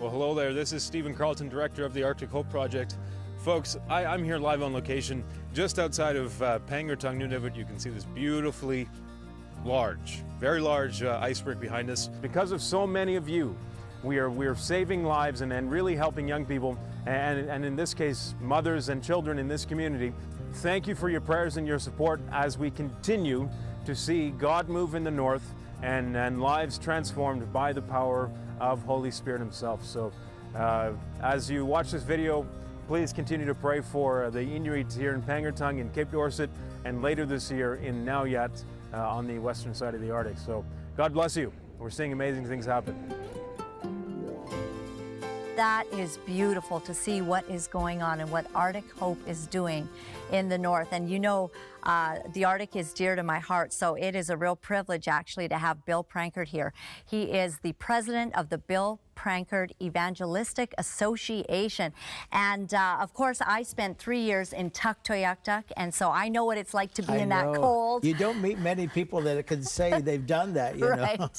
Well, hello there. This is Stephen Carlton, director of the Arctic Hope Project. Folks, I'm here live on location just outside of Pangertung, Nunavut. You can see this beautifully large, very large iceberg behind us. Because of so many of you, we're saving lives and really helping young people, and in this case, mothers and children in this community. Thank you for your prayers and your support as we continue to see God move in the north and lives transformed by the power of Holy Spirit Himself. So as you watch this video, please continue to pray for the Inuits here in Pangertung in Cape Dorset, and later this year in Nauyat on the western side of the Arctic. So God bless you. We're seeing amazing things happen. That is beautiful to see what is going on and what Arctic Hope is doing in the north. And you know, the Arctic is dear to my heart, so it is a real privilege actually to have Bill Prankard here. He is the president of the Bill Prankard Evangelistic Association. And of course, I spent 3 years in Tuktoyaktuk, and so I know what it's like to be in that cold. You don't meet many people that can say they've done that, you know.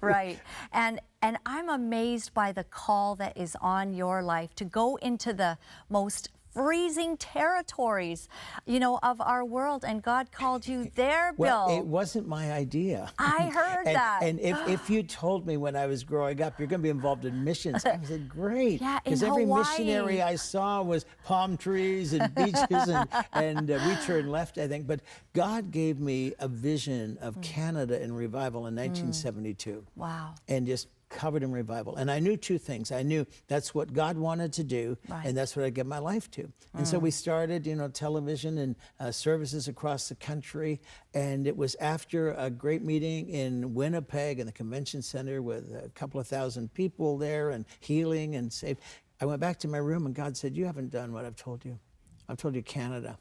Right. And I'm amazed by the call that is on your life to go into the most freezing territories, you know, of our world, and God called you there, Bill. Well, it wasn't my idea. I heard that. And if you told me when I was growing up, you're going to be involved in missions, I said, great. Yeah, because every missionary I saw was palm trees and beaches, and we turned left, I think. But God gave me a vision of Canada in revival in 1972. Wow. And just covered in revival. And I knew two things. I knew that's what God wanted to do, and that's what I give my life to. And so we started, you know, television and services across the country. And it was after a great meeting in Winnipeg in the convention center with a couple of thousand people there and healing and saved. I went back to my room and God said, you haven't done what I've told you. I've told you Canada.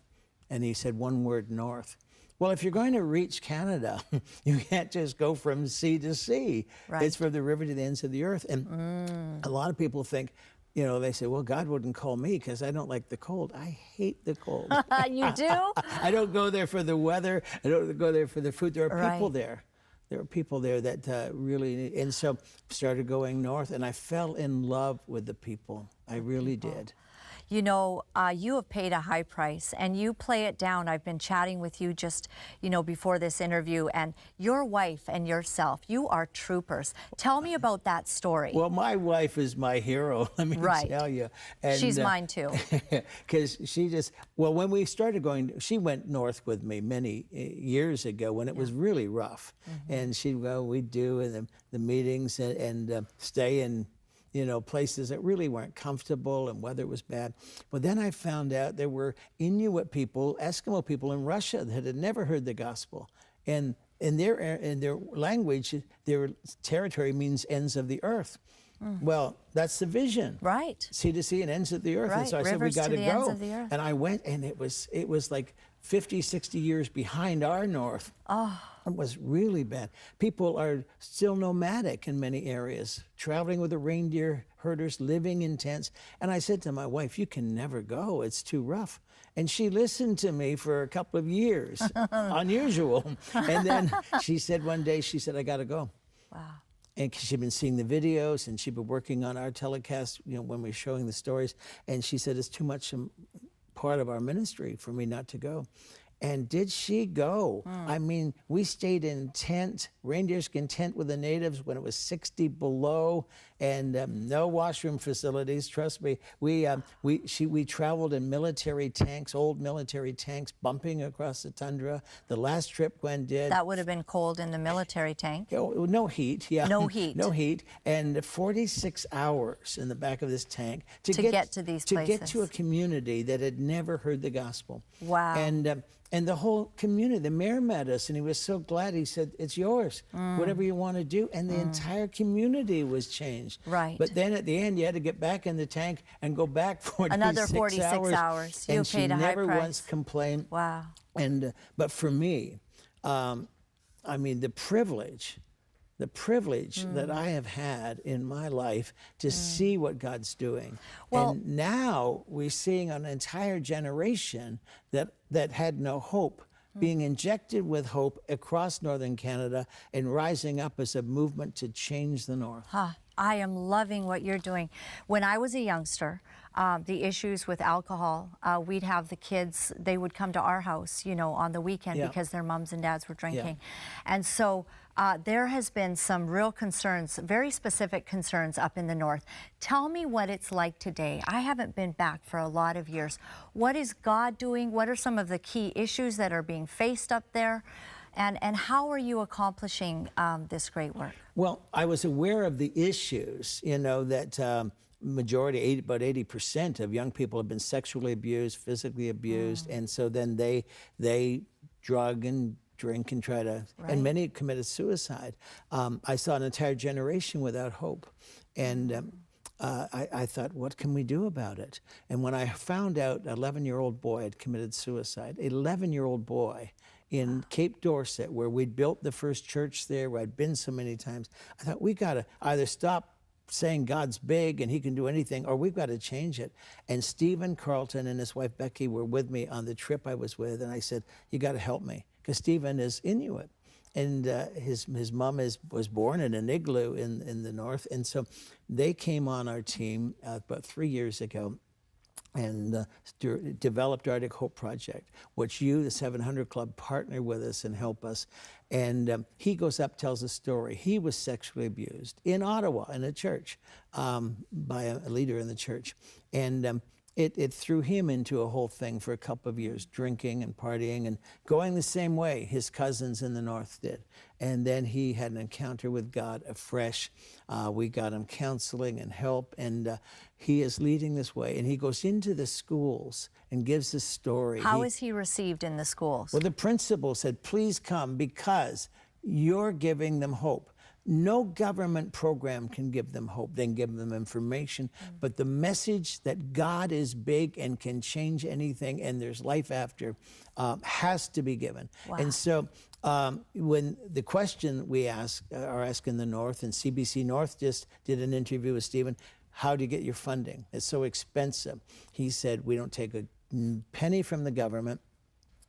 And He said one word, north. Well, if you're going to reach Canada, you can't just go from sea to sea. Right. It's from the river to the ends of the earth. And a lot of people think, you know, they say, well, God wouldn't call me because I don't like the cold. I hate the cold. You do? I don't go there for the weather. I don't go there for the food. There are people there. There are people there that really, and so started going north, and I fell in love with the people. I really did. You know, you have paid a high price, and you play it down. I've been chatting with you just, you know, before this interview, and your wife and yourself, you are troopers. Tell me about that story. Well, my wife is my hero, let me tell you. And, she's mine too. Because she just, well, when we started going, she went north with me many years ago when it was really rough. And she'd go, we'd do the meetings and stay in, you know, places that really weren't comfortable and weather was bad. But then I found out there were Inuit people, Eskimo people in Russia that had never heard the gospel. And in their language, their territory means ends of the earth. Well, that's the vision. Right. Sea to sea and ends of the earth. And so I Rivers said, we got to go. Ends of the earth. And I went, and it was like 50, 60 years behind our north. It was really bad. People are still nomadic in many areas, traveling with the reindeer herders, living in tents. And I said to my wife, you can never go. It's too rough. And she listened to me for a couple of years, unusual. And then she said one day, she said, I got to go. Wow. And she'd been seeing the videos, and she'd been working on our telecast, you know, when we were showing the stories. And she said, it's too much part of our ministry for me not to go. And did she go? I mean, we stayed in tent, reindeer skin tent with the natives when it was 60 below, and no washroom facilities. Trust me, we traveled in military tanks, old military tanks, bumping across the tundra. The last trip Gwen did. That would have been cold in the military tank. Oh, no heat, yeah. No heat. No heat, and 46 hours in the back of this tank to get to these places. To get to a community that had never heard the gospel. Wow. And the whole community, the mayor met us, and he was so glad. He said, it's yours, whatever you want to do. And the entire community was changed. Right. But then at the end, you had to get back in the tank and go back 46 Another 46 hours. You and paid a high price. She never once complained. Wow. And but for me, I mean, the privilege that I have had in my life to see what God's doing. Well, and now we're seeing an entire generation that had no hope being injected with hope across northern Canada and rising up as a movement to change the North. I am loving what you're doing. When I was a youngster, the issues with alcohol, we'd have the kids, they would come to our house, you know, on the weekend because their moms and dads were drinking. And so there has been some real concerns, very specific concerns up in the north. Tell me what it's like today. I haven't been back for a lot of years. What is God doing? What are some of the key issues that are being faced up there? And how are you accomplishing this great work? Well, I was aware of the issues, you know, that majority, about 80% of young people have been sexually abused, physically abused, and so then they drug and drink and try to, and many committed suicide. I saw an entire generation without hope, and I thought, what can we do about it? And when I found out an 11-year-old boy had committed suicide, 11-year-old boy in Cape Dorset, where we'd built the first church there, where I'd been so many times, I thought, we got to either stop saying God's big and he can do anything, or we've got to change it. And Stephen Carlton and his wife Becky were with me on the trip I was with, and I said, you got to help me, because Stephen is Inuit. And his mom was born in an igloo in the north. And so they came on our team about 3 years ago and developed Arctic Hope Project, which you, the 700 Club, partner with us and help us. And he goes up, tells a story. He was sexually abused in Ottawa in a church by a leader in the church. And it threw him into a whole thing for a couple of years, drinking and partying and going the same way his cousins in the north did. And then he had an encounter with God afresh. We got him counseling and help, and he is leading this way. And he goes into the schools and gives this story. How is he received in the schools? Well, the principal said, please come, because you're giving them hope. No government program can give them hope. They can give them information, but the message that God is big and can change anything and there's life after has to be given. Wow. And so when the question we are asking the North, and CBC North just did an interview with Stephen, how do you get your funding? It's so expensive. He said, we don't take a penny from the government.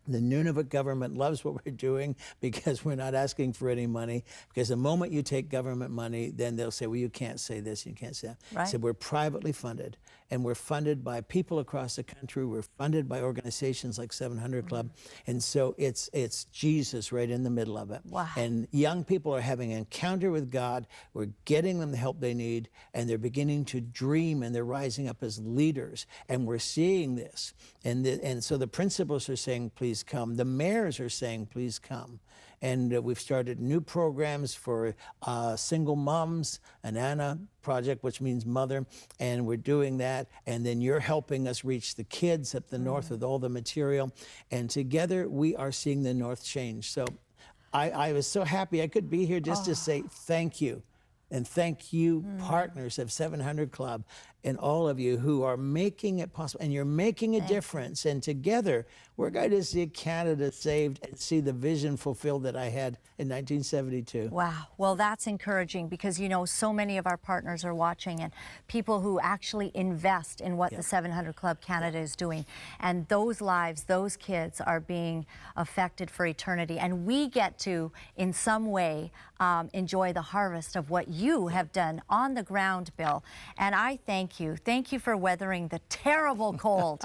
The Nunavut government loves what we're doing because we're not asking for any money. Because the moment you take government money, then they'll say, well, you can't say this, you can't say that. Right. So we're privately funded, and we're funded by people across the country. We're funded by organizations like 700 Club. And so it's Jesus right in the middle of it. Wow. And young people are having an encounter with God. We're getting them the help they need, and they're beginning to dream, and they're rising up as leaders. And we're seeing this. And so the principals are saying, please come. The mayors are saying, please come. And we've started new programs for single moms, an Anna project, which means mother, and we're doing that. And then you're helping us reach the kids up the north with all the material. And together we are seeing the north change. So I was so happy I could be here just to say thank you. And thank you, partners of 700 Club, and all of you who are making it possible. And you're making a difference. And together, we're going to see Canada saved and see the vision fulfilled that I had in 1972. Wow. Well, that's encouraging, because, you know, so many of our partners are watching, and people who actually invest in what the 700 Club Canada is doing. And those lives, those kids are being affected for eternity. And we get to, in some way, enjoy the harvest of what you have done on the ground, Bill. And I thank you. Thank you for weathering the terrible cold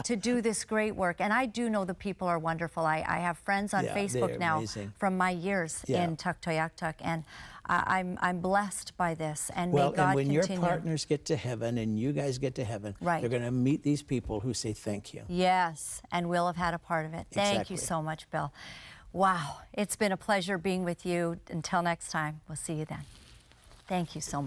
to do this great work. And I do know the people are wonderful. I have friends on Facebook now from my years in Tuktoyaktuk, and I'm blessed by this. And may God and when continue. your partners get to heaven and you guys get to heaven, they're going to meet these people who say thank you. Yes, and we'll have had a part of it. Thank you so much, Bill. Wow, it's been a pleasure being with you. Until next time, we'll see you then. Thank you so much.